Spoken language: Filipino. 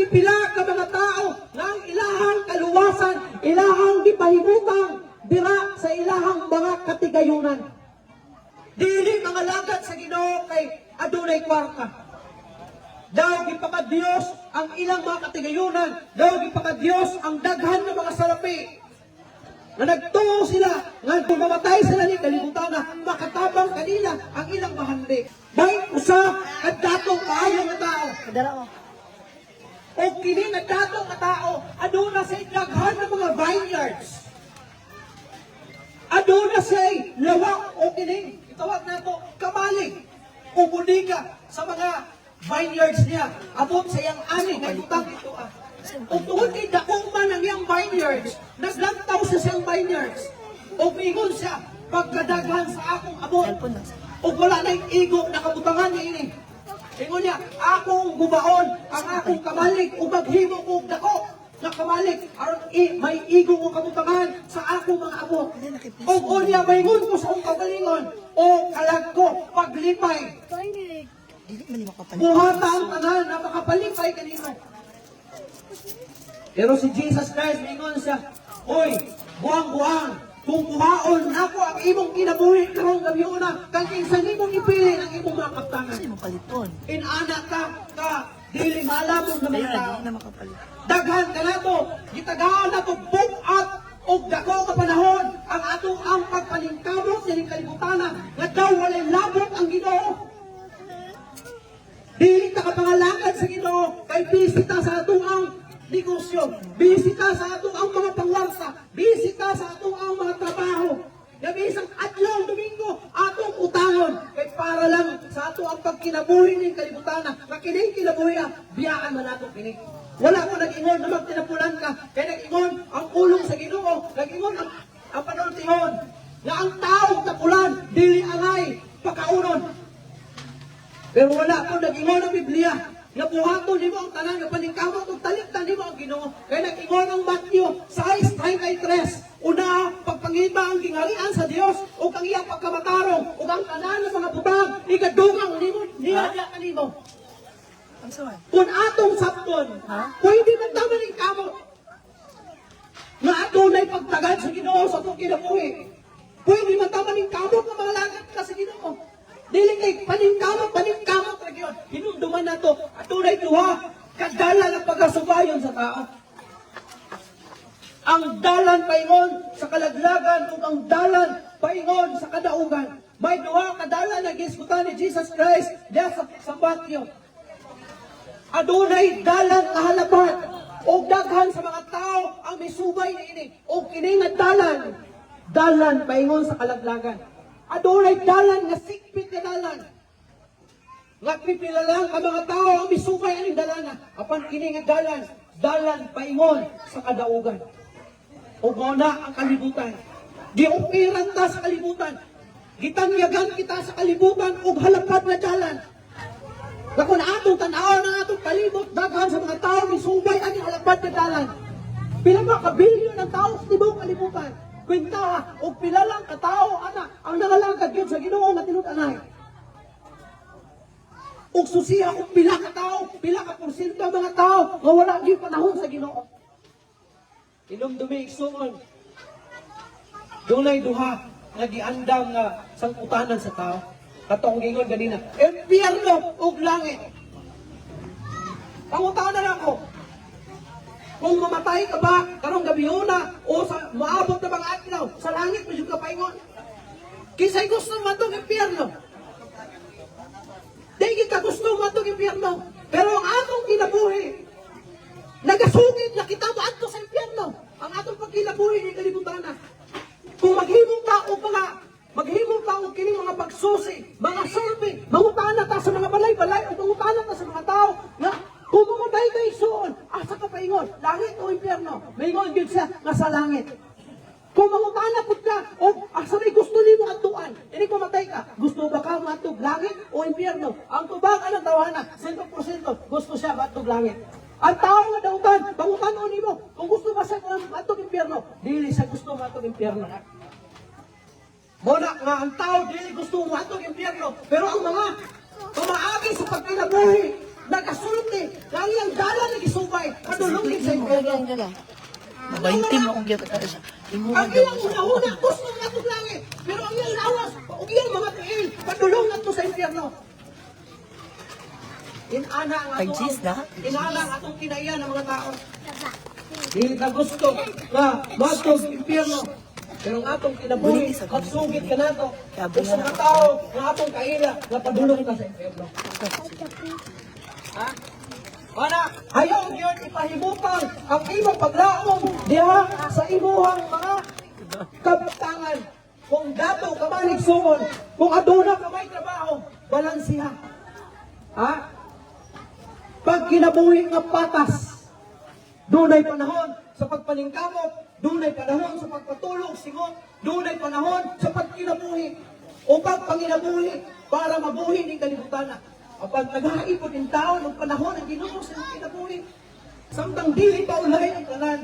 pipila ka mga tao nga ang ilahang kaluwasan, ilahang gipahimutang dira sa ilahang mga katigayunan. Dili mga lagad sa Ginoo kay adunay kwarta. Daw gipaka-Dios ang ilang mga katigayunan, daw gipaka-Dios ang daghan ng mga salapi. Na nagtuo sila, nga kung mamatay sila ni kalibutan na makatabang kanila ang ilang mahandi. Dahil usa at datong kaayo nga tao. O kini na datong nga tao, aduna sa daghan ng mga vineyards. Aduna sa lawak o kini, itawag na ito, kamalig o budiga sa mga vineyards niya. Abot sa iyang ani, nagbutang ito O tungkol kay dakong man ang iyang vineyards, naglantaw sa siyang vineyards. O pingon siya, pagkadaghan sa akong abot. O wala na yung igo na kabutangan niya ini. Pingon niya, akong gubaon, ang akong kamalig, o maghimo kong dako na kamalig, aron may igo o kabutangan sa akong mga abot. O niya, mayingon ko sa akong kagalingon, o kalag ko, paglipay. Buhata ang tanan na makapalipay kanino. Pero si Jesus Christ, mingon siya, Hoy, buang-buang, kung buhaon ako ang imong kinabuhi karong gabi una, kang kinsa nimong ipili ng imong mga kaptangan. Inana ka, dili malamong na mga tao. Daghan ka na to, gitagaan na to, bukat, o dako ka panahon, ang atong ang pagpalingkamot sa kalibutan nga daw walay labot ang Ginoo. Dili ka kapangalakad sa Ginoo, kay bisita sa atong ang negosyo, bisita sa atong ang mga pangwarsa, bisita sa atong ang mga trabaho. Gabi isang adlaw, Domingo, atong utangon, kay para lang sa atong ang pagkinabuhi ng kalibutan na kining kinabuhi, biyaan man ato kining. Wala ko nag-ingon na magtinapulan ka, kaya nag-ingon ang ulong sa Ginoo, nag-ingon ang panultihon, na ang taong tapulan, dili angay, pakaunon. Pero wala ko nag-ingon ang Biblia, nga buhaton nimo ang tanan nga paningkamot ug talikdan nimo ang Ginoo. Kaya nag-ingon ang Matthew 6:33. Una, pagpangita ang kingharian sa Dios ug ang iyang pagkamatarong ug ang tanan ng mga butang ikadugang nimo niya kanimo. Kung atong sapton, pwede man ta maningkamot. Nga adunay pagtagad sa Ginoo sa atong kinabuhi. Pwede man ta maningkamot nga mga langit ka sa Ginoo. Dili kay paningkamot ra gyud. Hinumduman nato adunay duha kadala ng pagasubayon sa tao. Ang dalan paingon sa kalaglagan ug ang dalan paingon sa kadaugan. May duha ka dalan na gisgutan ni Jesus Christ diha sa Matthew. Adunay dalan kahalabat ug daghan sa mga tao ang misubay niini. Ug kini nga dalan paingon sa kalaglagan. Adunay dalan nga sikpit nga dalan. Nga pipila lang ang mga tao ang misubay aning dalana. Apan kini nga dalan paingon sa kadaugan. O na ang kalibutan. Giupiran ta sa kalibutan. Gitangyagan kita sa kalibutan ug halapad na dalan. Na kung atong tanaw na atong palibot, daghan sa mga tao misubay aning halapad na dalan. Pila ba ka bilyon ng tao sa tibok kalibutan? Kwenta o pila lang katao ana ang nangalangkad gyud sa Ginoo nga tinud-anay. Ug susiha kung pila ka tao, pila ka porsyento ang mga tao nga wala gyud panahon sa Ginoo. Inumdumi igsuon. Dunay duha nga giandam nga sangputanan sa tao. Katong gingon ganina, impyerno ug langit. Pangutanan ako. Kung mamatay ka ba karong gabi una o sa maabot na mga adlaw sa langit mo ka paingon. Kisay gusto mo atong impyerno. Di kita gusto mo atong impyerno. Pero ang atong kinabuhi, nagasugid na kita mo ato sa impyerno. Ang atong pagkinabuhi ni kalibutan na. Kung maghimong ta o kining mga pagsusi, mga survey, mangutana ta sa mga balay-balay o mangutana ta sa mga tao na kung mamatay ka isuon, asa ka paingon, langit o impyerno? Maingon yun siya nga sa langit. Kung mangutana po ka, o asa may gusto ni mo atuan, hindi mamatay ka, gusto ba ka matug langit o impyerno? Ang tubagan ng tawana, 100% gusto siya matug langit. Ang tao nga dautan, pangutanon ni mo, kung gusto ba siya matug impyerno, dili siya gusto matug impyerno. Muna nga ang tao, dili gusto matug impyerno, pero ang mga pamaagi sa pagkinabuhi, nagasulti, kaya ang dalan na gisubay, padulungin sa impyerno. Mabaintim akong gyud ka sa. Imo Ang iyang una-una, gusto nga itong langit. Pero ang iyang lawas, ang iyang mga tiil, padulong na ito sa impyerno. Inana nga ito, Pag-jis na? inana nga itong kinaiyan ng mga tao. Dili ka gusto na matog sa impyerno. Pero ang atong kinabuhi, magsugit ka na ito. Gusto nga tao, ang atong kaila, na padulong ka sa impyerno. Ha? Ana, ayaw yun ipahimutan ang imong paglaom diha sa imuhang mga kabtangan. Kung dato ka maligsuon, kung aduna ka may trabaho, balansiha. Ha? Pag kinabuhi nga patas, dunay panahon sa pagpaningkamot, dunay panahon sa pagpatulog, singot, dunay panahon sa pagkinabuhi. O pagpanginabuhi para mabuhi ni kalibutan. Kapag naghaipon ng tao ng panahon ng Ginoo sa kinabuhi, samtang dili pa ulay ang tanan,